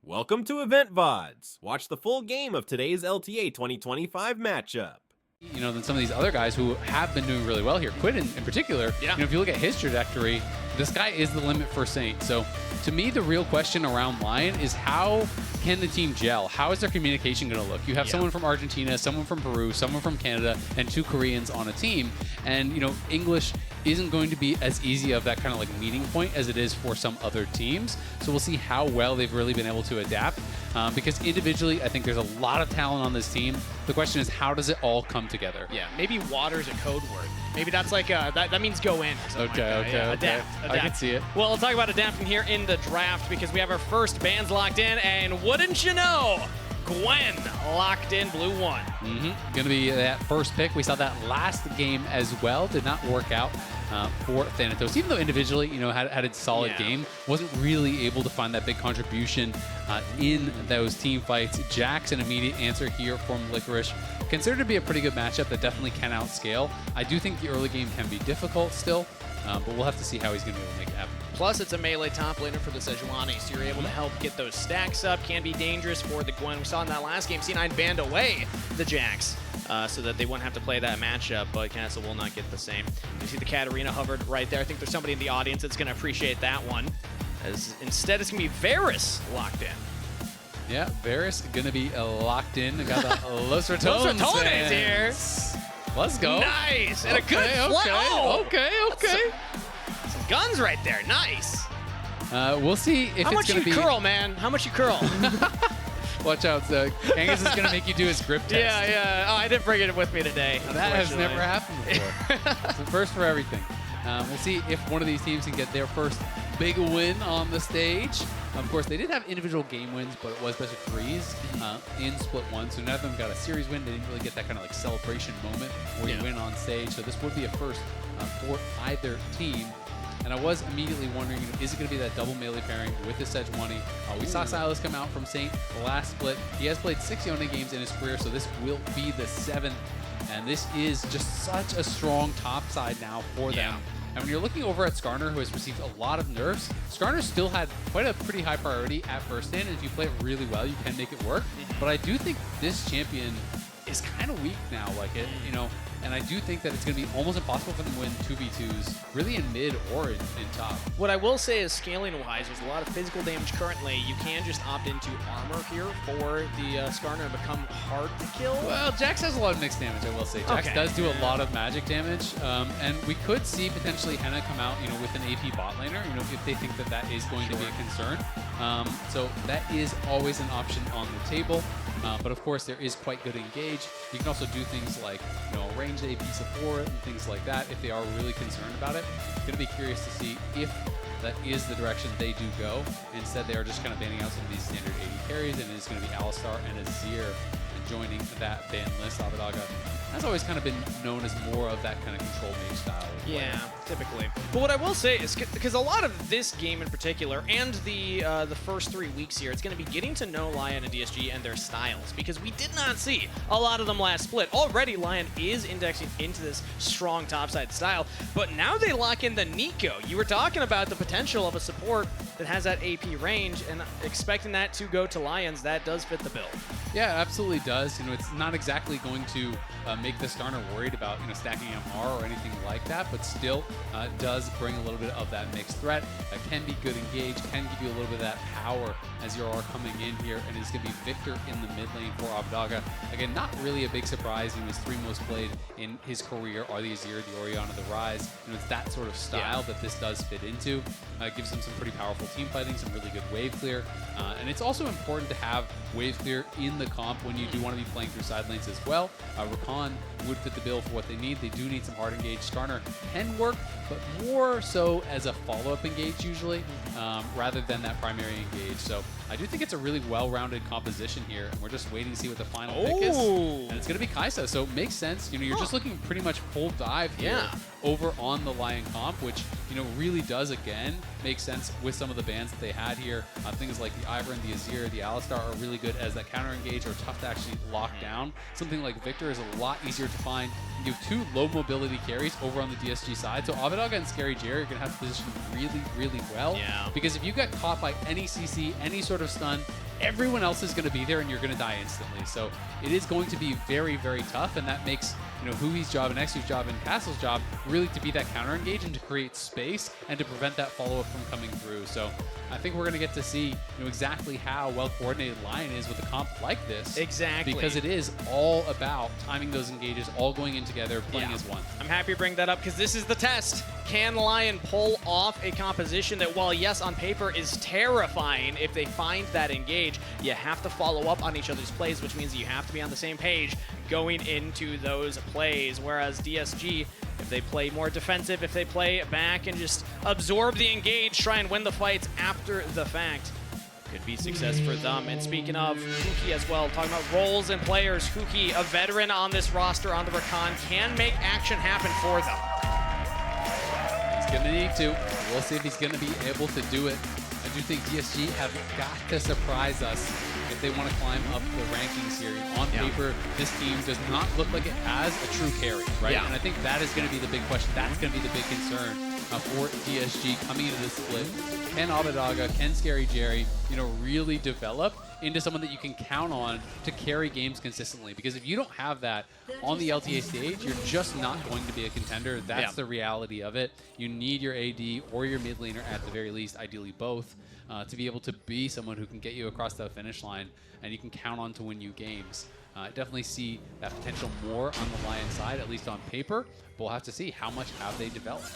Welcome to Loleventvods. Watch the full game of today's LTA 2025 matchup. You know, than some of these other guys who have been doing really well here. Quinn in particular, you know, if you look at his trajectory, this guy is the limit for Saint. So to me, the real question around LYON is how can the team gel? How is their communication going to look? You have someone from Argentina, someone from Peru, someone from Canada, and 2 Koreans on a team. And, you know, English isn't going to be as easy of that kind of like meeting point as it is for some other teams. So we'll see how well they've really been able to adapt. Because individually, I think there's a lot of talent on this team. The question is, how does it all come together? Yeah, maybe water's a code word. Maybe that's like that means go in. Or something like that. Adapt. I can see it. Well, we'll talk about adapting here in the draft because we have our first bands locked in, and wouldn't you know, Gwen locked in blue 1. Gonna be that first pick. We saw that last game as well. Did not work out for Thanatos. Even though individually, you know, had a solid game, wasn't really able to find that big contribution in those team fights. Jack's an immediate answer here from Licorice. Considered to be a pretty good matchup that definitely can outscale. I do think the early game can be difficult still, but we'll have to see how he's going to be able to make it happen. Plus, it's a melee top laner for the Sejuani, so you're able to help get those stacks up. Can be dangerous for the Gwen. We saw in that last game, C9 banned away the Jax so that they wouldn't have to play that matchup, but Castle will not get the same. You see the Katarina hovered right there. I think there's somebody in the audience that's going to appreciate that one, as instead it's going to be Varus locked in. Yeah, Varus going to be locked in. Got the Los Ratones. Los Ratones here. Let's go. Nice. And a good Okay. Some guns right there. Nice. We'll see if How it's going to be... How much you curl, man? How much you curl? Watch out. Kangas is going to make you do his grip test. Yeah. Oh, I didn't bring it with me today. That has never happened before. It's the first for everything. We'll see if one of these teams can get their first big win on the stage. Of course, they did have individual game wins, but it was best of 3s in Split 1. So none of them got a series win. They didn't really get that kind of like celebration moment where you win on stage. So this would be a first for either team. And I was immediately wondering, is it going to be that double melee pairing with the Sejuani? We saw Silas come out from Saint the last split. He has played 6 Yone games in his career, so this will be the 7th. And this is just such a strong top side now for them. And when you're looking over at Skarner, who has received a lot of nerfs, Skarner still had quite a pretty high priority at first stand, and if you play it really well, you can make it work. But I do think this champion is kind of weak now, you know, and I do think that it's going to be almost impossible for them to win 2v2s, really in mid or in top. What I will say is scaling-wise, there's a lot of physical damage currently. You can just opt into armor here for the Skarner to become hard to kill. Well, Jax has a lot of mixed damage, I will say. Jax does do a lot of magic damage, and we could see potentially Henna come out, you know, with an AP bot laner, you know, if they think that that is going to be a concern. So that is always an option on the table. But of course, there is quite good engage. You can also do things like, you know, range AP support and things like that if they are really concerned about it. Going to be curious to see if that is the direction they do go. Instead, they are just kind of banning out some of these standard AD carries, and it's going to be Alistar and Azir joining that ban list. Avidaga has always kind of been known as more of that kind of control mage style. Yeah, typically. But what I will say is, because a lot of this game in particular, and the first 3 weeks here, it's going to be getting to know LYON and DSG and their styles, because we did not see a lot of them last split. Already, LYON is indexing into this strong topside style, but now they lock in the Nico. You were talking about the potential of a support that has that AP range, and expecting that to go to LYONs, that does fit the bill. Yeah, it absolutely does. You know, it's not exactly going to make the Skarner worried about, you know, stacking MR or anything like that, but still does bring a little bit of that mixed threat. Can be good engage, can give you a little bit of that power as you are coming in here, and it's going to be Victor in the mid lane for Avidaga. Again, not really a big surprise. You know, his 3 most played in his career are the Azir, the Orianna, the Rise. You know, it's that sort of style that this does fit into. Gives him some pretty powerful team fighting, some really good wave clear, and it's also important to have wave clear in the comp when you do want to be playing through side lanes as well. Rakan would fit the bill for what they need. They do need some hard engage. Skarner can work, but more so as a follow-up engage usually, rather than that primary engage. So I do think it's a really well-rounded composition here, and we're just waiting to see what the final pick is. And it's going to be Kaisa, so it makes sense. You know, you're just looking pretty much full dive here over on the LYON comp, which, you know, really does, again, make sense with some of the bans that they had here. Things like the Ivern, the Azir, the Alistar are really good as that counter engage or tough to actually lock down. Something like Victor is a lot easier to to find two low mobility carries over on the DSG side. So Avidaga and Scary Jerry are going to have to position really, really well. Yeah. Because if you get caught by any CC, any sort of stun, everyone else is going to be there and you're going to die instantly. So it is going to be very, very tough, and that makes Huhi's job and Exu's job and Castle's job really to be that counter engage and to create space and to prevent that follow-up from coming through. So I think we're going to get to see exactly how well coordinated Lion is with a comp like this. Exactly. Because it is all about timing those engages, all going in together, playing as one. I'm happy you bring that up because this is the test. Can Lion pull off a composition that, while yes, on paper is terrifying, if they find that engage, you have to follow up on each other's plays, which means you have to be on the same page going into those plays. Whereas DSG, if they play more defensive, if they play back and just absorb the engage, try and win the fights after the fact, could be success for them. And speaking of Huhi as well, talking about roles and players, Huhi, a veteran on this roster on the Rakan, can make action happen for them. He's going to need to. We'll see if he's going to be able to do it. I do think DSG have got to surprise us if they want to climb up the rankings here. On paper, this team does not look like it has a true carry, right? Yeah. And I think that is going to be the big question. That's going to be the big concern for DSG coming into this split. Can Avidaga, can Scary Jerry, really develop into someone that you can count on to carry games consistently? Because if you don't have that on the LTA stage, you're just not going to be a contender. That's the reality of it. You need your AD or your mid laner at the very least, ideally both, to be able to be someone who can get you across the finish line and you can count on to win you games. I definitely see that potential more on the Lion side, at least on paper, but we'll have to see how much have they developed.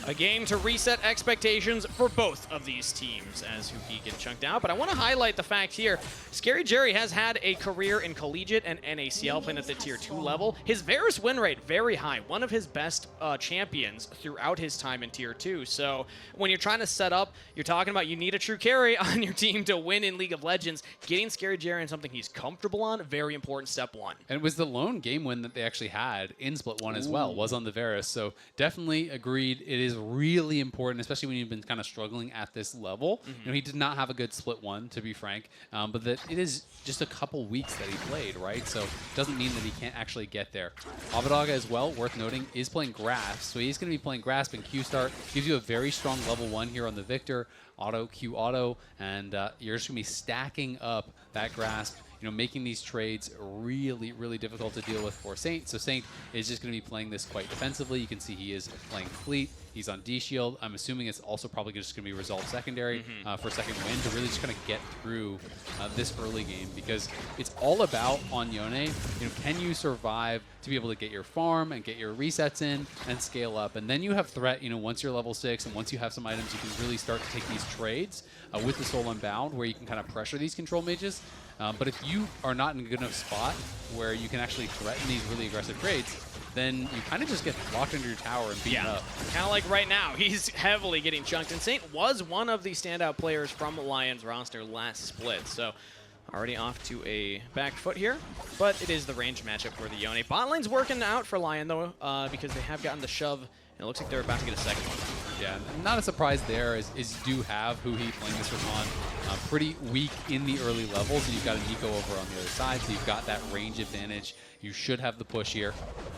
A game to reset expectations for both of these teams as Huhi gets chunked out. But I want to highlight the fact here, Scary Jerry has had a career in collegiate and NACL playing at the tier 2 level. His Varus win rate, very high. One of his best champions throughout his time in tier 2. So when you're trying to set up, you're talking about you need a true carry on your team to win in League of Legends. Getting Scary Jerry on something he's comfortable on, very important step one. And it was the lone game win that they actually had in Split 1 as well, was on the Varus. So definitely agreed. It is really important, especially when you've been kind of struggling at this level. He did not have a good Split 1, to be frank, but that it is just a couple weeks that he played, right? So it doesn't mean that he can't actually get there. Avidaga as well, worth noting, is playing Grasp. So he's going to be playing Grasp and Q start. Gives you a very strong level 1 here on the Victor. Auto, Q auto, and you're just going to be stacking up that Grasp, making these trades really, really difficult to deal with for Saint. So Saint is just going to be playing this quite defensively. You can see he is playing Fleet. He's on D-Shield. I'm assuming it's also probably just going to be Resolve secondary for second win to really just kind of get through this early game, because it's all about on Yone, can you survive to be able to get your farm and get your resets in and scale up? And then you have threat, once you're level 6 and once you have some items, you can really start to take these trades with the Soul Unbound where you can kind of pressure these control mages. But if you are not in a good enough spot where you can actually threaten these really aggressive trades, then you kind of just get locked into your tower and beaten up. Kind of like right now, he's heavily getting chunked. And Saint was one of the standout players from Lion's roster last split. So already off to a back foot here, but it is the range matchup for the Yone. Bot lane's working out for Lion, though, because they have gotten the shove, and it looks like they're about to get a second one. Yeah, not a surprise there, is you do have Huhi playing this Rakan pretty weak in the early levels, and you've got a Nico over on the other side, so you've got that range advantage. You should have the push here,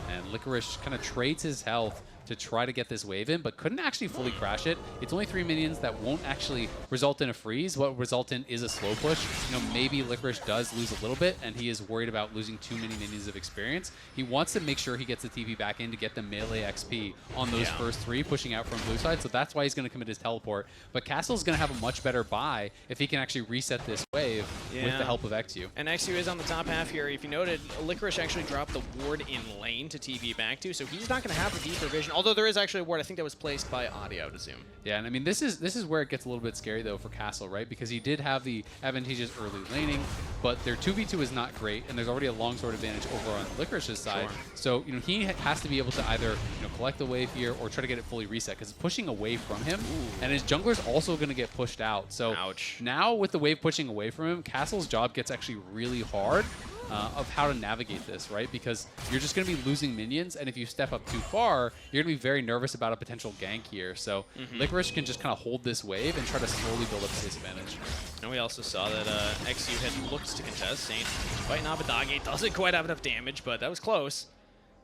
and Licorice kind of trades his health to try to get this wave in, but couldn't actually fully crash it. It's only 3 minions that won't actually result in a freeze. What will result in is a slow push. Maybe Licorice does lose a little bit, and he is worried about losing too many minions of experience. He wants to make sure he gets the TP back in to get the melee XP on those first 3 pushing out from blue side, so that's why he's going to commit his teleport. But Castle's going to have a much better buy if he can actually reset this wave with the help of Exu. And Exu is on the top half here. If you noted, Licorice actually dropped the ward in lane to TP back to, so he's not going to have the deeper vision. Although there is actually a ward, I think that was placed by Audio, I would assume. Yeah, and I mean, this is where it gets a little bit scary, though, for Castle, right? Because he did have the advantageous early laning, but their 2v2 is not great, and there's already a longsword advantage over on Licorice's side. So, he has to be able to either, collect the wave here or try to get it fully reset, because it's pushing away from him, and his jungler's also going to get pushed out. So now with the wave pushing away from him, Castle's job gets actually really hard. Of how to navigate this, right? Because you're just going to be losing minions, and if you step up too far, you're going to be very nervous about a potential gank here. So Licorice can just kind of hold this wave and try to slowly build up his advantage. And we also saw that Exu had looked to contest. Saint fighting Avidaga doesn't quite have enough damage, but that was close.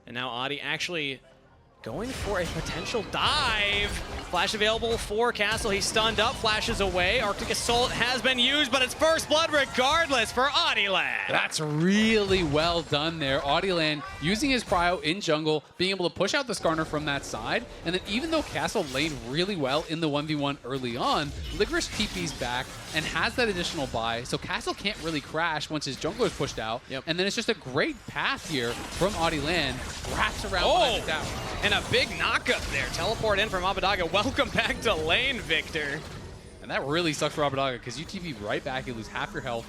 And now Audi actually going for a potential dive. Flash available for Castle. He's stunned up, flashes away. Arctic Assault has been used, but it's first blood regardless for Audiland. That's really well done there. Audiland using his prio in jungle, being able to push out the Skarner from that side. And then even though Castle laid really well in the 1v1 early on, Licorice TP's back and has that additional buy. So Castle can't really crash once his jungler is pushed out. Yep. And then it's just a great path here from Audiland. Wraps around behind the tower. And a big knock-up there. Teleport in from Abadaga. Welcome back to lane, Victor. And that really sucks for Abadaga because you TP right back, you lose half your health.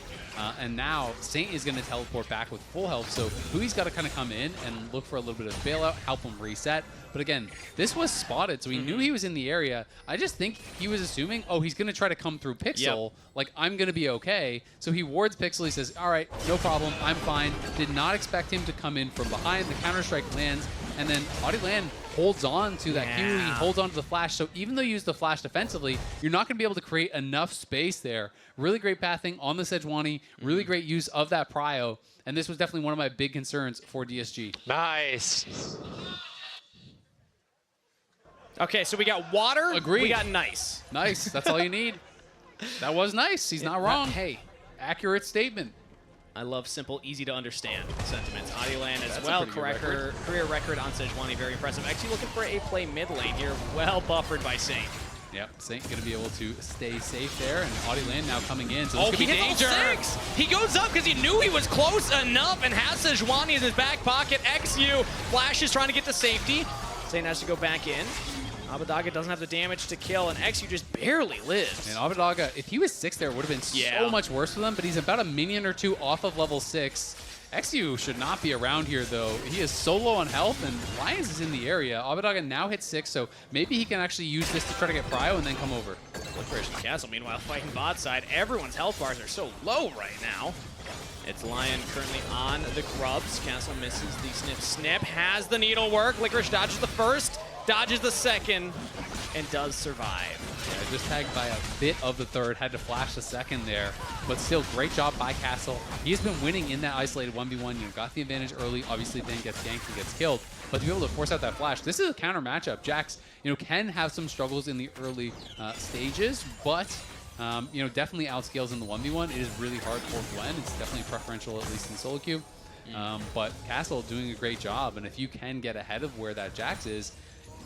And now Saint is going to teleport back with full health. So Hui's got to kind of come in and look for a little bit of bailout, help him reset. But again, this was spotted, so he knew he was in the area. I just think he was assuming, oh, he's going to try to come through Pixel. Like, I'm going to be okay. So he wards Pixel. He says, all right, no problem. I'm fine. Did not expect him to come in from behind. The Counter-Strike lands. And then Audiland holds on to that Q. He holds on to the flash. So even though you use the flash defensively, you're not going to be able to create enough space there. Really great pathing on the Sejuani. Really great use of that prio. And this was definitely one of my big concerns for DSG. Nice. Okay, so we got water. Agreed. We got nice. Nice. That's all you need. That was nice. He's not wrong. Hey, Accurate statement. I love simple, easy to understand sentiments. Audiland as That's a well, pretty good career record on Sejuani, very impressive. Actually looking for a play mid lane here, well buffered by Saint. Yep, Saint going to be able to stay safe there, and Audiland now coming in, so this could be he hit danger. all 6. He goes up because he knew he was close enough and has Sejuani in his back pocket. XU, Flash is trying to get to safety. Saint has to go back in. Abadaga doesn't have the damage to kill, and XU just barely lives. And Abadaga, if he was 6 there, it would have been so much worse for them, but he's about a minion or 2 off of level 6. XU should not be around here, though. He is so low on health, and Lions is in the area. Abadaga now hits 6, so maybe he can actually use this to try to get prio and then come over. Licorice and Castle, meanwhile, fighting bot side. Everyone's health bars are so low right now. It's Lion currently on the grubs. Castle misses the snip. Has the needlework. Licorice dodges the first, dodges the second, and does survive. Yeah, just tagged by a bit of the third, had to flash the second there, but still great job by Castle. He's been winning in that isolated 1v1, you know, got the advantage early, obviously then gets ganked and gets killed, but to be able to force out that flash, this is a counter matchup. Jax, you know, can have some struggles in the early stages, but you know, definitely outscales in the 1v1. It is really hard for Gwen. It's definitely preferential, at least in solo queue. But Castle doing a great job, and if you can get ahead of where that Jax is,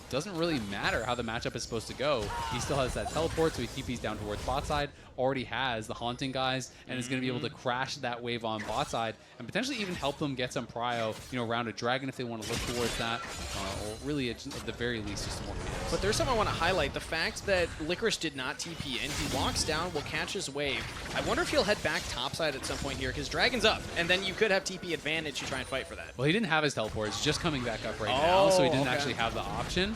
doesn't really matter how the matchup is supposed to go. He still has that teleport, so he TP's down towards bot side, already has the Haunting guys, and is going to be able to crash that wave on bot side, and potentially even help them get some prio, you know, around a dragon if they want to look towards that, or really, at the very least, just more kills. But there's something I want to highlight. The fact that Licorice did not TP in. He walks down, will catch his wave. I wonder if he'll head back topside at some point here, because Dragon's up, and then you could have TP advantage to try and fight for that. Well, he didn't have his teleport. It's just coming back up right now, so he didn't actually have the option.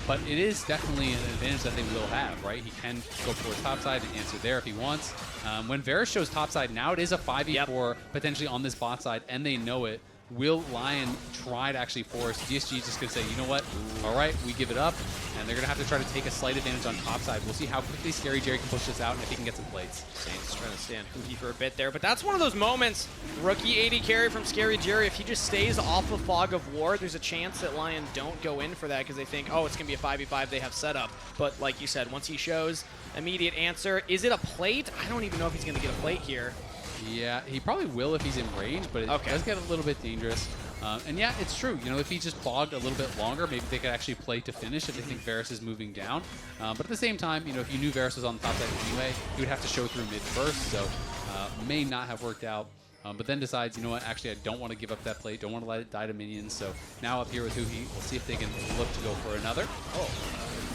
But it is definitely an advantage that they will have, right? He can go towards topside and answer there if he wants. When Varus shows topside, now it is a 5v4 potentially on this bot side, and they know it. Will Lion try to actually force? DSG is just going to say, you know what? All right, we give it up, and they're going to have to try to take a slight advantage on topside. We'll see how quickly Scary Jerry can push this out and if he can get some plates. Saints trying to stand Hoopy for a bit there, but that's one of those moments. Rookie 80 carry from Scary Jerry. If he just stays off of Fog of War, there's a chance that Lion don't go in for that because they think, oh, it's going to be a 5v5 they have set up. But like you said, once he shows immediate answer, is it a plate? I don't even know if he's going to get a plate here. Yeah, he probably will if he's in range, but it does get a little bit dangerous. And yeah, it's true. You know, if he just bogged a little bit longer, maybe they could actually play to finish if they think Varus is moving down. But at the same time, you know, if you knew Varus was on the top side anyway, he would have to show through mid first, so may not have worked out. But then decides, you know what, actually I don't want to give up that plate, don't want to let it die to minions. So now up here with Huhi, we'll see if they can look to go for another.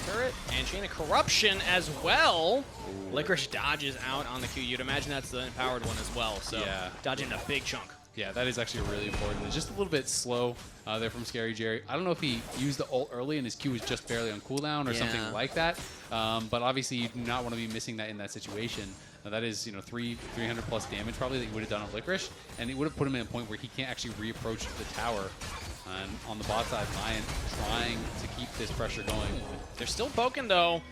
Turret and Chain of Corruption as well. Licorice dodges out on the Q. You'd imagine that's the empowered one as well, so dodging a big chunk. Yeah, that is actually really important. It's just a little bit slow there from Scary Jerry. I don't know if he used the ult early and his Q was just barely on cooldown or something like that. But obviously you do not want to be missing that in that situation. That is, you know, 300 plus damage probably that he would have done on Licorice, and it would have put him in a point where he can't actually reapproach the tower. And on the bot side, Lion trying to keep this pressure going. They're still poking though.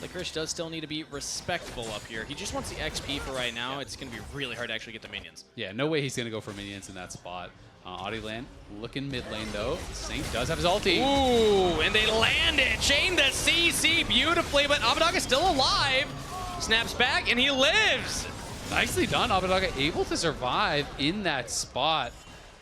Licorice does still need to be respectful up here. He just wants the XP for right now. It's going to be really hard to actually get the minions. Yeah, no way he's going to go for minions in that spot. Audieland looking mid lane though. Saint does have his ulti. Ooh, and they land it. Chain the CC beautifully, but Abbedagge is still alive. Snaps back, and he lives. Nicely done, Abbedagge able to survive in that spot.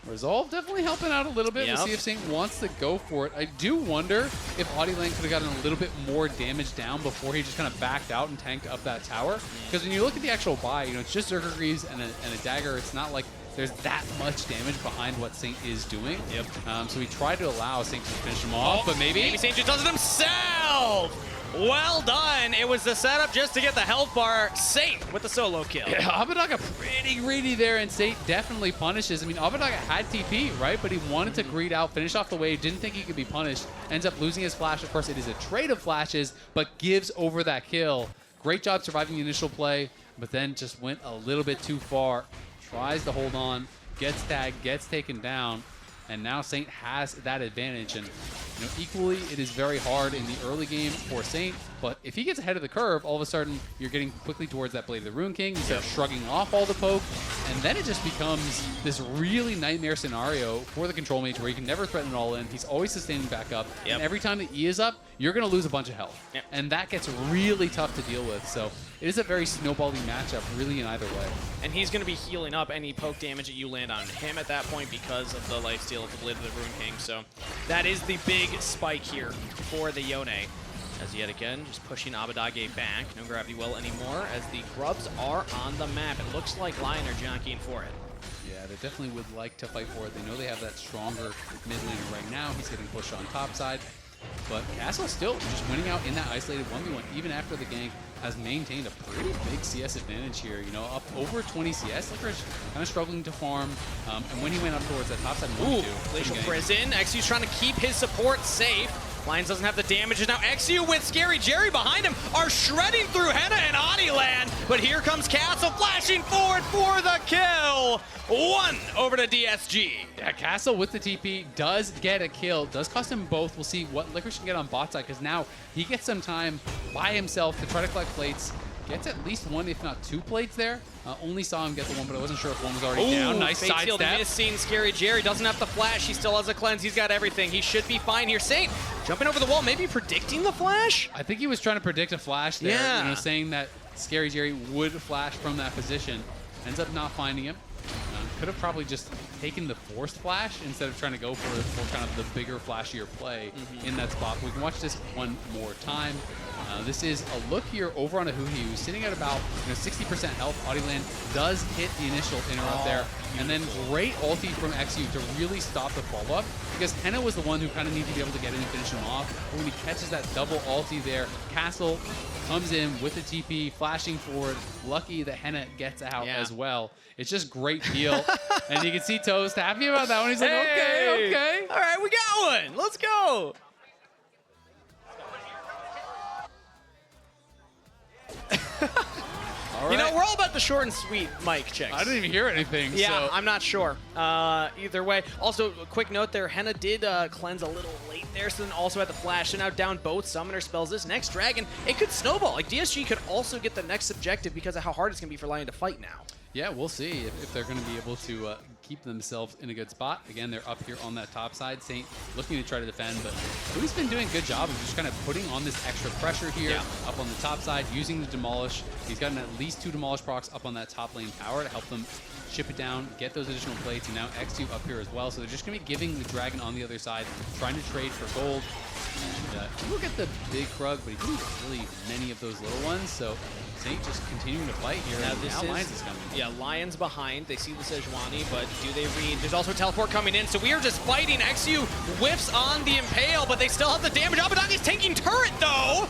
Resolve definitely helping out a little bit. Yep. We'll see if Saint wants to go for it. I do wonder if Audieland could have gotten a little bit more damage down before he just kind of backed out and tanked up that tower. Because when you look at the actual buy, you know, it's just Zerker Greaves and a dagger. It's not like there's that much damage behind what Saint is doing. Yep. So we tried to allow Saint to finish him off, but maybe Saint just does it himself. Well done. It was the setup just to get the health bar. Saint with the solo kill. Yeah, Abbedagge pretty greedy there, and Saint definitely punishes. I mean, Abbedagge had TP, right? But he wanted to greed out, finish off the wave, didn't think he could be punished. Ends up losing his flash. Of course, it is a trade of flashes, but gives over that kill. Great job surviving the initial play, but then just went a little bit too far. Tries to hold on, gets tagged, gets taken down, and now Saint has that advantage. And you know, equally, it is very hard in the early game for Saint, but if he gets ahead of the curve, all of a sudden, you're getting quickly towards that Blade of the Rune King. You start shrugging off all the poke, and then it just becomes this really nightmare scenario for the Control Mage where you can never threaten it all in. He's always sustaining back up, and every time the E is up, you're going to lose a bunch of health. And that gets really tough to deal with. So it is a very snowbally matchup, really, in either way. And he's going to be healing up any poke damage that you land on him at that point because of the lifesteal of the Blade of the Rune King. So that is the big spike here for the Yone. As yet again, just pushing Abbedagge back. No gravity well anymore as the Grubs are on the map. It looks like LYON are jockeying for it. Yeah, they definitely would like to fight for it. They know they have that stronger mid laner right now. He's getting pushed on top side. But Castle still just winning out in that isolated 1v1, even after the gank, has maintained a pretty big CS advantage here. You know, up over 20 CS. Licorice kind of struggling to farm. And when he went up towards that top side, Glacial Prison. XU's trying to keep his support safe. Lions doesn't have the damages. Now XU with Scary Jerry behind him are shredding through Henna and Audieland. But here comes Castle flashing forward for the kill. 1 over to DSG. Yeah, Castle with the TP does get a kill. Does cost him both. We'll see what Licorice can get on bot side, because now he gets some time by himself to try to collect plates. Gets at least 1, if not 2 plates there. Only saw him get the 1, but I wasn't sure if 1 was already down. Nice sidestep. Missing Scary Jerry. Doesn't have the flash. He still has a cleanse. He's got everything. He should be fine here. Saint jumping over the wall, maybe predicting the flash? I think he was trying to predict a flash there. Yeah. You know, saying that Scary Jerry would flash from that position. Ends up not finding him. Could have probably just taken the forced flash instead of trying to go for kind of the bigger, flashier play in that spot. We can watch this one more time. This is a look here over on Ahuhi, who's sitting at about 60% health. Audieland does hit the initial interrupt there. And then great ulti from XU to really stop the follow-up, because Henna was the one who kind of needed to be able to get in and finish him off. But when he catches that double ulti there, Castle comes in with the TP, flashing forward. Lucky that Henna gets out as well. It's just great deal. And you can see Toast happy about that one. He's like, okay. All right, we got one. Let's go. You know, we're all about the short and sweet mic checks. I didn't even hear anything. Yeah, so. I'm not sure. Either way. Also, a quick note there, Henna did cleanse a little late there, so then also had the flash. So now down both summoner spells. This next dragon, it could snowball. Like, DSG could also get the next objective because of how hard it's going to be for LYON to fight now. Yeah, we'll see if they're going to be able to keep themselves in a good spot. Again, they're up here on that top side. Saint looking to try to defend, but Louis been doing a good job of just kind of putting on this extra pressure here up on the top side, using the Demolish. He's gotten at least 2 Demolish procs up on that top lane tower to help them chip it down, get those additional plates, and now X2 up here as well. So they're just going to be giving the Dragon on the other side, trying to trade for gold. And look at the big Krug, but he didn't get really many of those little ones, so Saint just continuing to fight here. Now Lions is coming. Yeah, Lions behind. They see the Sejuani, but do they read? There's also a teleport coming in, so we are just fighting. XU whiffs on the Impale, but they still have the damage. Abbedagge's taking turret, though.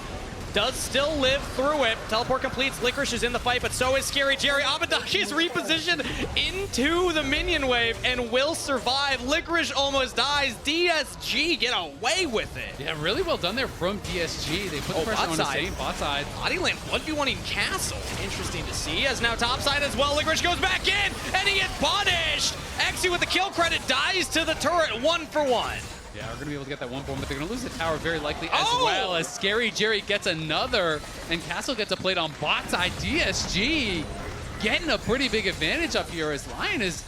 Does still live through it. Teleport completes. Licorice is in the fight, but so is Scary Jerry. Abbedagge is repositioned into the minion wave and will survive. Licorice almost dies. DSG get away with it. Yeah, really well done there from DSG. They put the pressure on the same bot side. Audieland 1v1ing Castle. Interesting to see, as now top side as well. Licorice goes back in, and he gets punished. XU with the kill credit dies to the turret, 1 for 1. Yeah, we're going to be able to get that 1 for 1, but they're going to lose the tower very likely, as well as Scary Jerry gets another, and Castle gets a plate on bot side. DSG getting a pretty big advantage up here, as LYON is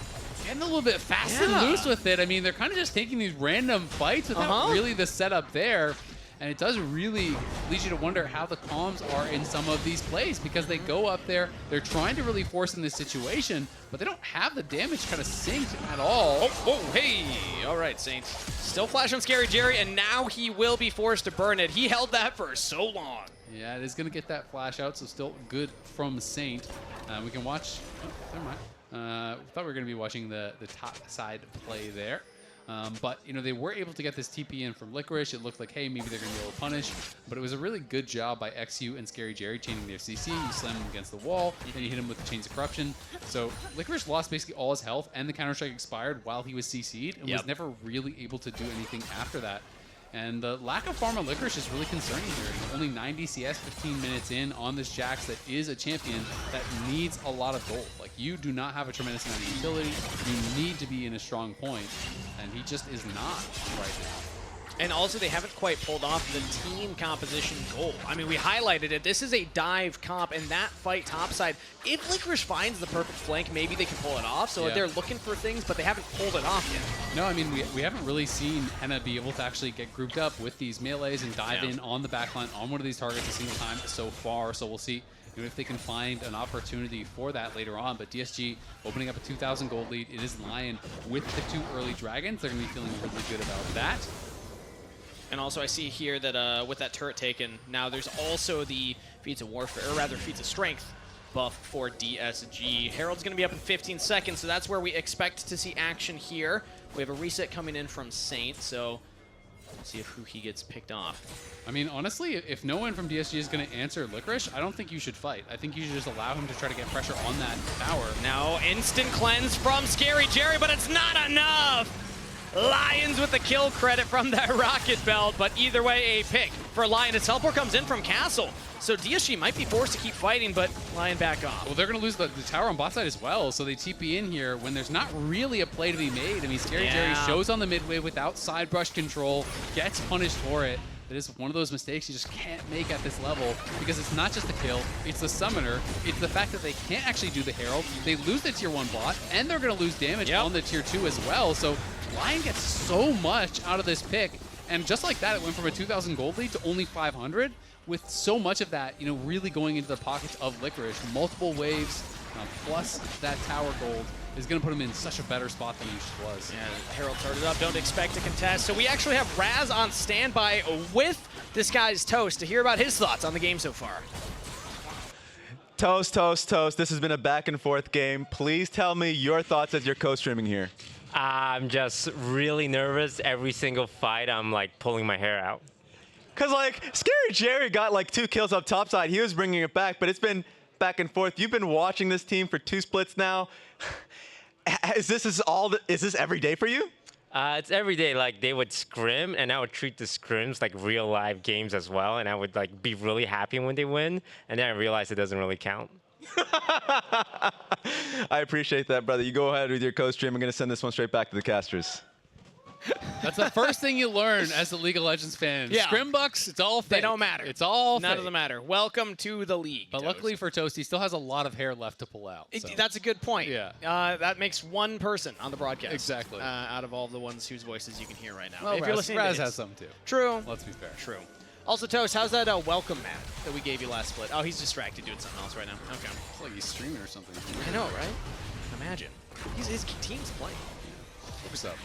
getting a little bit fast and loose with it. I mean, they're kind of just taking these random fights without really the setup there. And it does really lead you to wonder how the comms are in some of these plays, because they go up there, they're trying to really force in this situation, but they don't have the damage kind of synced at all. Hey! All right, Saints. Still flash on Scary Jerry, and now he will be forced to burn it. He held that for so long. Yeah, it is going to get that flash out, so still good from Saint. We can watch... Oh, never mind. Thought we were going to be watching the top side play there. But, you know, they were able to get this TP in from Licorice. It looked like, hey, maybe they're going to be able to punish. But it was a really good job by XU and Scary Jerry chaining their CC. You slam him against the wall, then you hit him with the Chains of Corruption. So Licorice lost basically all his health, and the Counter-Strike expired while he was CC'd, and was never really able to do anything after that. And the lack of farm on Licorice is really concerning here. Only 90 CS 15 minutes in on this Jax that is a champion that needs a lot of gold. Like, you do not have a tremendous amount of utility. You need to be in a strong point, and he just is not right now. And also, they haven't quite pulled off the team composition goal. I mean, we highlighted it. This is a dive comp, and that fight topside, if Licorice finds the perfect flank, maybe they can pull it off. So they're looking for things, but they haven't pulled it off yet. No, I mean, we haven't really seen Henna be able to actually get grouped up with these melees and dive in on the backline on one of these targets a single time so far. So we'll see if they can find an opportunity for that later on. But DSG opening up a 2,000 gold lead. It is Lion with the 2 early dragons. They're going to be feeling really good about that. And also, I see here that with that turret taken, now there's also the Feats of Warfare, or rather Feats of Strength buff for DSG. Herald's going to be up in 15 seconds, so that's where we expect to see action here. We have a reset coming in from Saint, so let's see who he gets picked off. I mean, honestly, if no one from DSG is going to answer Licorice, I don't think you should fight. I think you should just allow him to try to get pressure on that tower. Now, instant cleanse from Scary Jerry, but it's not enough! Lions with the kill credit from that rocket belt, but either way, a pick for Lion. His teleport comes in from Castle, so DSG might be forced to keep fighting, but Lion back off. Well, they're going to lose the tower on bot side as well, so they TP in here when there's not really a play to be made. I mean, Scary Jerry shows on the mid wave without side brush control, gets punished for it. It is one of those mistakes you just can't make at this level, because it's not just the kill, it's the summoner, it's the fact that they can't actually do the Herald. They lose the tier 1 bot, and they're going to lose damage on the tier 2 as well. So Lion gets so much out of this pick, and just like that, it went from a 2,000 gold lead to only 500, with so much of that, you know, really going into the pockets of Licorice. Multiple waves, plus that tower gold is going to put him in such a better spot than he was. Yeah, Herald started up, don't expect to contest. So we actually have Raz on standby with this guy's Toast to hear about his thoughts on the game so far. Toast, Toast, Toast. This has been a back and forth game. Please tell me your thoughts as you're co-streaming here. I'm just really nervous. Every single fight, I'm like pulling my hair out. Because like Scary Jerry got like 2 kills up topside. He was bringing it back, but it's been back and forth. You've been watching this team for 2 splits now. Is this every day for you? It's every day. Like, they would scrim, and I would treat the scrims like real live games as well, and I would like be really happy when they win, and then I realized it doesn't really count. I appreciate that, brother. You go ahead with your co-stream. I'm going to send this one straight back to the casters. That's the first thing you learn as a League of Legends fan. Yeah. Scrimbucks, it's all fake. They don't matter. It's all None fake. of them matter. Welcome to the league. But luckily for Toast, he still has a lot of hair left to pull out. So. That's a good point. Yeah. That makes one person on the broadcast. Exactly. Out of all the ones whose voices you can hear right now. Well, if you're listening to Raz his. has some too. True. Let's be fair. True. Also, Toast, how's that welcome mat that we gave you last split? Oh, he's distracted doing something else right now. Okay. It's like he's streaming or something. I know, right? Imagine. His team's playing. Focus up.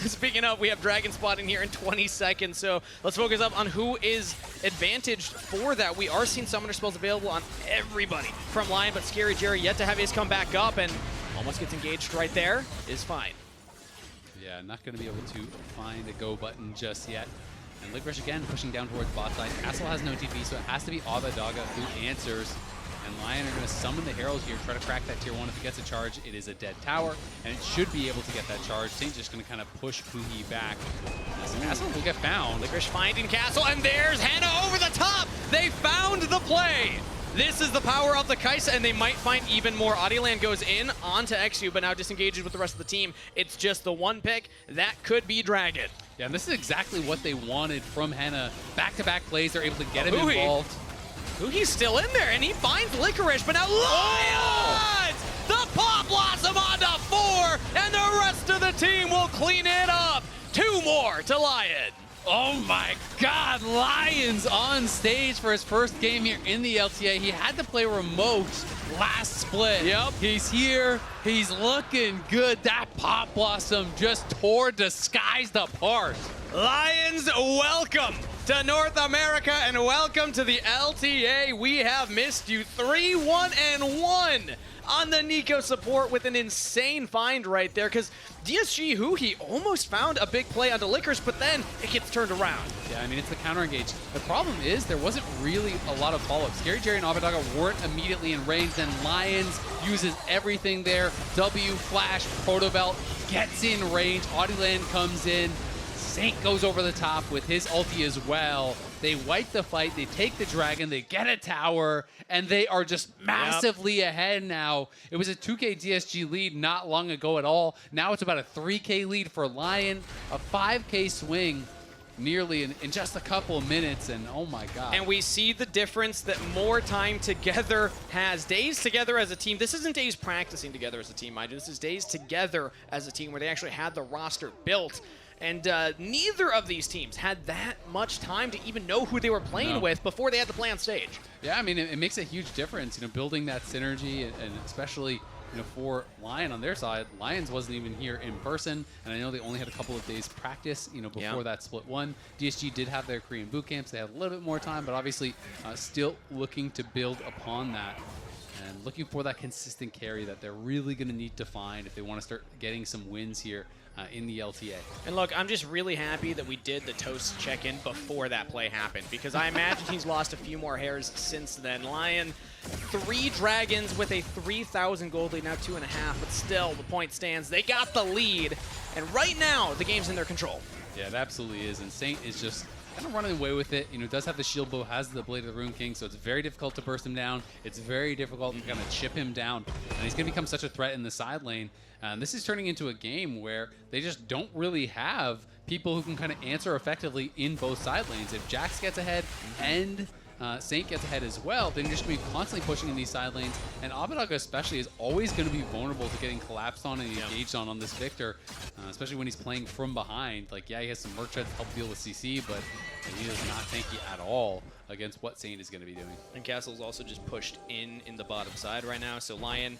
Speaking of, we have Dragon spotting here in 20 seconds, so let's focus up on who is advantaged for that. We are seeing Summoner spells available on everybody from Lion, but Scary Jerry yet to have his come back up and almost gets engaged right there. Is fine. Yeah, not going to be able to find a go button just yet. And Licorice again pushing down towards bot side. Castle has no TP, so it has to be Abadaga who answers. And Lion are going to summon the Herald here, try to crack that tier 1. If it gets a charge, it is a dead tower, and it should be able to get that charge. Saint's just going to kind of push Puhi back. Castle will get found. Licorice finding Castle, and there's Henna over the top! They found the play! This is the power of the Kaisa, and they might find even more. Audioland goes in onto XU, but now disengages with the rest of the team. It's just the one pick. That could be Dragon. Yeah, and this is exactly what they wanted from Henna. Back-to-back plays, they're able to get him involved. He's still in there, and he finds Licorice, but now Lions! The Pop Blossom onto 4, and they're the team will clean it up. 2 more to LYON. Oh my God, Lions on stage for his first game here in the LTA. He had to play remote last split. Yep. He's here, he's looking good. That Pop Blossom just tore the skies apart. Lions, welcome to North America and welcome to the LTA. We have missed you 3-1-1 on the Nico support with an insane find right there, because DSG, he almost found a big play onto Lickers, but then it gets turned around. Yeah, I mean, it's the counter engage. The problem is there wasn't really a lot of follow-up. Scary Jerry and Abadaga weren't immediately in range. Then Lions uses everything there. W, Flash, Protobelt gets in range. Audieland comes in. Saint goes over the top with his ulti as well. They wipe the fight, they take the dragon, they get a tower, and they are just massively ahead now. It was a 2K DSG lead not long ago at all. Now it's about a 3K lead for LYON, a 5K swing nearly in just a couple of minutes, and oh my God. And we see the difference that more time together has. Days together as a team. This isn't days practicing together as a team, mind you. This is days together as a team where they actually had the roster built. And neither of these teams had that much time to even know who they were playing with before they had to play on stage. Yeah, I mean, it makes a huge difference, building that synergy, and especially, for LYON on their side. Lions wasn't even here in person, and I know they only had a couple of days practice, before that split one. DSG did have their Korean boot camps. They had a little bit more time, but obviously still looking to build upon that. And looking for that consistent carry that they're really going to need to find if they want to start getting some wins here in the LTA. And look, I'm just really happy that we did the Toast check-in before that play happened, because I imagine he's lost a few more hairs since then. LYON, 3 dragons with a 3,000 gold lead, now 2.5, but still the point stands. They got the lead, and right now the game's in their control. Yeah, it absolutely is, and Saint is just kind of running away with it. Does have the shield bow, has the Blade of the Rune King, so it's very difficult to burst him down. It's very difficult to kind of chip him down, and he's going to become such a threat in the side lane. This is turning into a game where they just don't really have people who can kind of answer effectively in both side lanes. If Jax gets ahead and Saint gets ahead as well, then you're just going to be constantly pushing in these side lanes. And Abadaga especially is always going to be vulnerable to getting collapsed on and engaged on this Victor, especially when he's playing from behind. Like, yeah, he has some merc treads to help deal with CC, but he is not tanky at all against what Saint is going to be doing. And Castle's also just pushed in the bottom side right now, so LYON,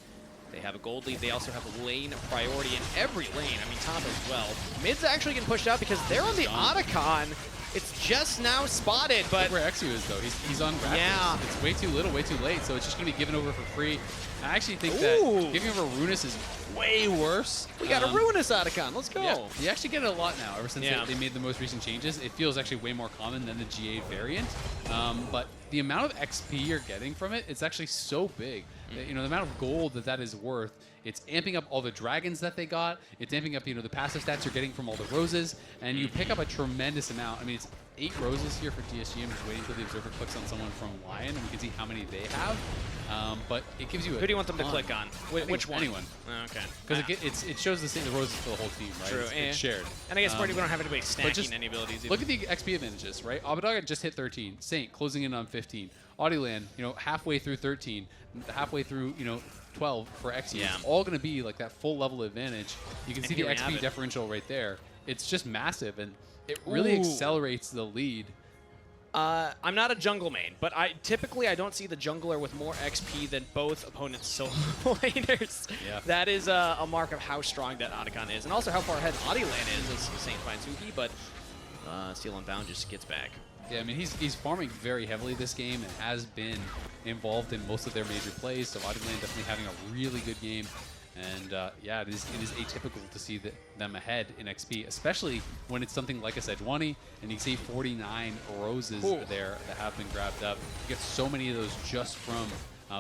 they have a gold lead. They also have a lane priority in every lane. I mean, top as well. Mid's actually getting pushed out because they're on the Otacon. It's just now spotted, but... Look where Exu is, though. He's on Raptors. Yeah. It's way too little, way too late, so it's just going to be given over for free. I actually think that giving over Ruinous is way worse. We got a Ruinous Otacon. Let's go. Yeah, you actually get it a lot now. Ever since they made the most recent changes, it feels actually way more common than the GA variant. But the amount of XP you're getting from it, it's actually so big. The amount of gold that is worth, it's amping up all the dragons that they got. It's amping up, the passive stats you're getting from all the roses, and you pick up a tremendous amount. I mean, it's 8 roses here for DSG. I'm just waiting until the observer clicks on someone from LYON, and we can see how many they have. But it gives you Who do you want them to click on? Which one? Anyone. Okay. Because it shows the roses for the whole team, right? True. It's shared. And I guess we don't have anybody stacking any abilities either. Look at the XP advantages, right? Abadaga just hit 13. Saint closing in on 15. Audieland, halfway through 13. Halfway through, 12 for XE. It's all going to be like that full level advantage. You can see the XP differential right there. It's just massive, and it really accelerates the lead. I'm not a jungle main, but typically I don't see the jungler with more XP than both opponents' solo laners. Yeah. That is a mark of how strong that Otacon is, and also how far ahead Audieland is as Saint finds Huki, but Steel Unbound just gets back. Yeah, I mean, he's farming very heavily this game and has been involved in most of their major plays, so Audieland definitely having a really good game. And yeah, it is atypical to see them ahead in XP, especially when it's something like a Sejuani, and you see 49 roses there that have been grabbed up. You get so many of those just from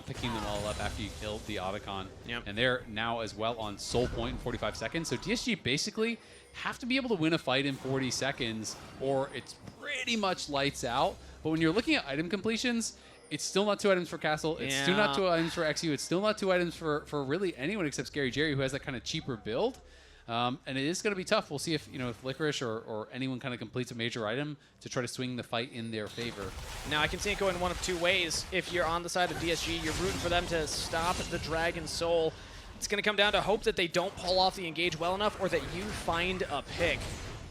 picking them all up after you killed the Otacon. Yep. And they're now as well on Soul Point in 45 seconds. So DSG basically have to be able to win a fight in 40 seconds, or it's pretty much lights out. But when you're looking at item completions, it's still not 2 items for Castle. It's still not 2 items for XU. It's still not 2 items for really anyone except Scary Jerry, who has that kind of cheaper build. And it is going to be tough. We'll see if if Licorice or anyone kind of completes a major item to try to swing the fight in their favor. Now I can see it going one of 2 ways. If you're on the side of DSG, you're rooting for them to stop the Dragon Soul. It's going to come down to hope that they don't pull off the engage well enough or that you find a pick.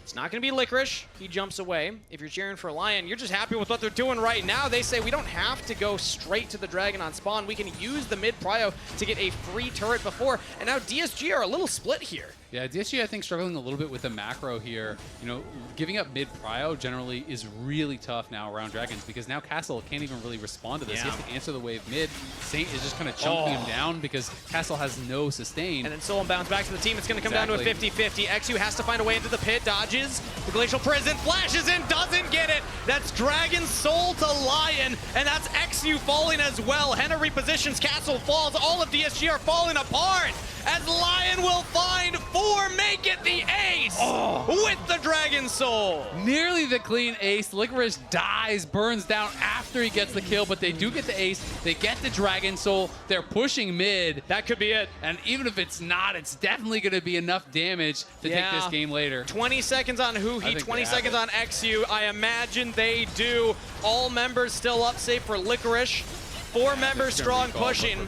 It's not going to be Licorice. He jumps away. If you're cheering for Lion, you're just happy with what they're doing right now. They say we don't have to go straight to the Dragon on spawn. We can use the mid prio to get a free turret before. And now DSG are a little split here. Yeah, DSG, I think, struggling a little bit with the macro here. You know, giving up mid prio generally is really tough now around Dragons because now Castle can't even really respond to this. He has to answer the wave mid. Saint is just kind of chunking him down because Castle has no sustain. And then Soul bounce back to the team. It's going to come down to a 50-50. XU has to find a way into the pit, dodges. The Glacial Prison flashes in, doesn't get it. That's Dragon Soul to Lion, and that's XU falling as well. Henna repositions, Castle falls. All of DSG are falling apart as Lion will find 4, make it the ace with the Dragon Soul. Nearly the clean ace. Licorice dies, burns down after he gets the kill, but they do get the ace. They get the Dragon Soul. They're pushing mid. That could be it. And even if it's not, it's definitely going to be enough damage to take this game later. 20 seconds on Huhi, 20 seconds on XU. I imagine they do. All members still up, save for Licorice. 4 members strong pushing.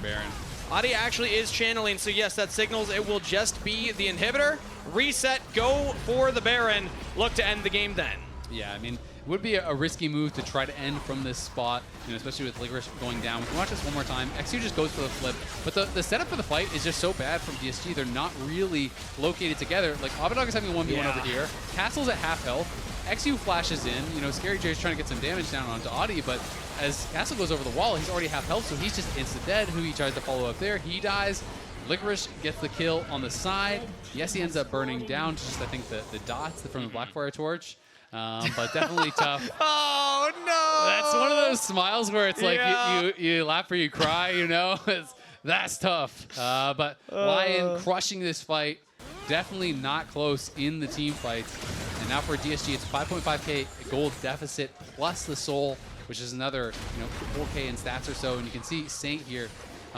Adi actually is channeling, so yes, that signals it will just be the inhibitor. Reset, go for the Baron. Look to end the game then. Yeah, I mean, it would be a risky move to try to end from this spot, you know, especially with Licorice going down. We can watch this one more time. XU just goes for the flip, but the setup for the fight is just so bad from DSG. They're not really located together. Like, Abadog is having a 1v1 over here. Castle's at half health. XU flashes in. You know, Scary J's trying to get some damage down onto Adi, but as Castle goes over the wall, he's already half health, so he's just insta-dead. He tries to follow up there. He dies. Licorice gets the kill on the side. Yes, he ends up burning down. Just, I think, the dots from the Blackfire torch. But definitely tough. Oh, no! That's one of those smiles where it's like you laugh or you cry, you know? That's tough. But Lion crushing this fight. Definitely not close in the team fights. And now for DSG, it's 5.5k gold deficit plus the soul, which is another 4k in stats or so. And you can see Saint here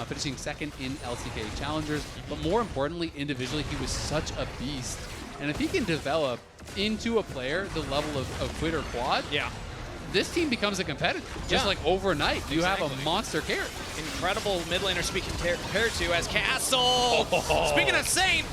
finishing second in LCK Challengers. But more importantly, individually, he was such a beast. And if he can develop into a player the level of Quid or Quad, this team becomes a competitor. Just like overnight, you have a monster character. Incredible mid laner speaking compared to as Castle. Speaking of Saint,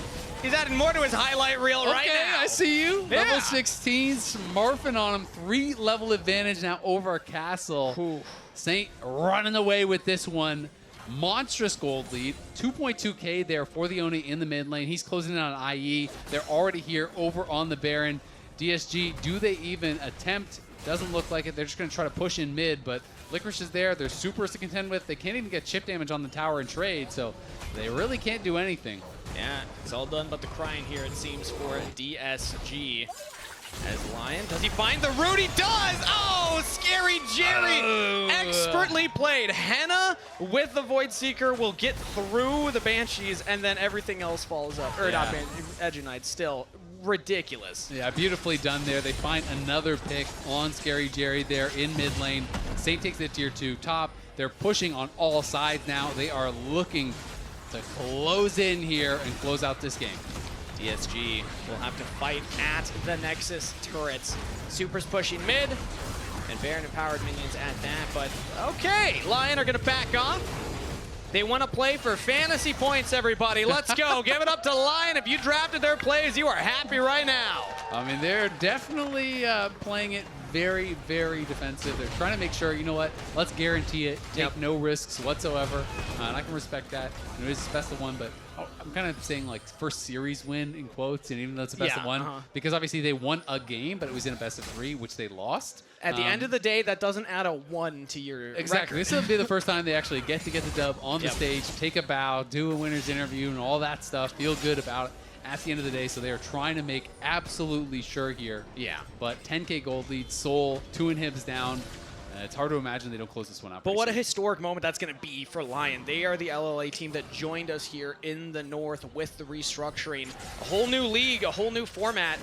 he's adding more to his highlight reel right now. I see you. Level 16, smurfing on him. 3 level advantage now over Castle. Saint running away with this one. Monstrous gold lead. 2.2k there for the Oni in the mid lane. He's closing in on IE. They're already here over on the Baron. DSG, do they even attempt? Doesn't look like it. They're just going to try to push in mid, but Licorice is there. There's supers to contend with. They can't even get chip damage on the tower and trade, so they really can't do anything. Yeah, it's all done but the crying here, it seems, for DSG. As Lion, does he find the root? He does! Oh, Scary Jerry! Expertly played. Henna with the Void Seeker will get through the Banshees, and then everything else falls up. Or not Edgenite, still ridiculous. Yeah, beautifully done there. They find another pick on Scary Jerry there in mid lane. Saint takes the tier 2 top. They're pushing on all sides now. They are looking to close in here and close out this game. DSG will have to fight at the Nexus turrets. Supers pushing mid, and Baron empowered minions at that, but okay, Lion are gonna back off. They want to play for fantasy points, everybody. Let's go. Give it up to Lion. If you drafted their plays, you are happy right now. I mean, they're definitely playing it very, very defensive. They're trying to make sure, you know what, let's guarantee it, take no risks whatsoever. And I can respect that. You know, it's best of one, but I'm kind of saying like first series win in quotes, and even though it's a best of one, because obviously they won a game, but it was in a best of 3, which they lost. At the end of the day, that doesn't add a 1 to your record. This will be the first time they actually get the dub on the stage, take a bow, do a winner's interview, and all that stuff, feel good about it at the end of the day. So they are trying to make absolutely sure here. Yeah. But 10k gold lead, Soul, 2 inhibs down. It's hard to imagine they don't close this one out. But what a historic moment that's going to be for Lion. They are the LLA team that joined us here in the North with the restructuring. A whole new league, a whole new format.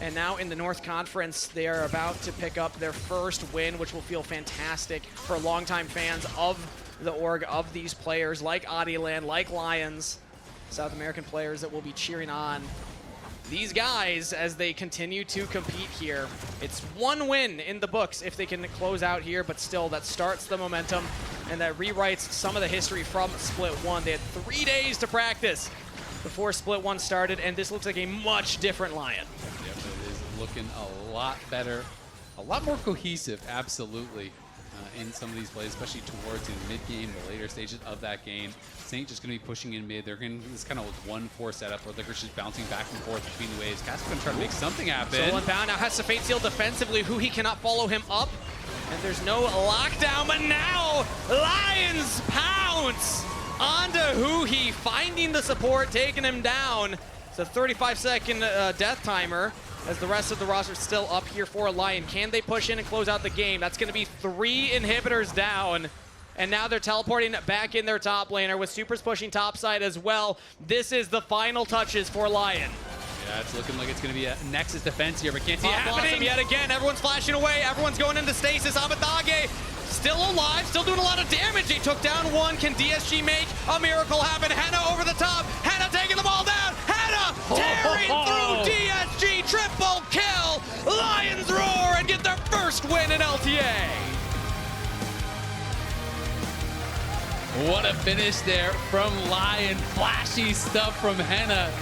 And now in the North Conference, they are about to pick up their first win, which will feel fantastic for longtime fans of the org, of these players like Adiland, like Lions, South American players that will be cheering on these guys as they continue to compete here. It's 1 win in the books if they can close out here, but still that starts the momentum. and that rewrites some of the history from Split 1. They had 3 days to practice before Split 1 started, and this looks like a much different LYON. Yep, it is looking a lot better, a lot more cohesive, absolutely, in some of these plays, especially towards mid-game, the later stages of that game. Saint just going to be pushing in mid. They're going to this kind of 1-4 setup where Licorice just bouncing back and forth between the waves. Cass is going to try to make something happen. Soul Unbound now has to Fate Seal defensively, who he cannot follow him up. And there's no lockdown, but now Lions pounce onto Huhi, finding the support, taking him down. It's a 35-second death timer as the rest of the roster is still up here for LYON. Can they push in and close out the game? That's going to be 3 inhibitors down. And now they're teleporting back in their top laner with Supers pushing topside as well. This is the final touches for LYON. Yeah, it's looking like it's going to be a Nexus defense here, but can't see it Blossom happening. yet again. Everyone's flashing away. Everyone's going into stasis. Abadage still alive, still doing a lot of damage. He took down one. Can DSG make a miracle happen? Henna over the top. Henna taking them all down. Henna tearing through DSG. Triple kill. Lions roar and get their first win in LTA. What a finish there from LYON. Flashy stuff from Henna.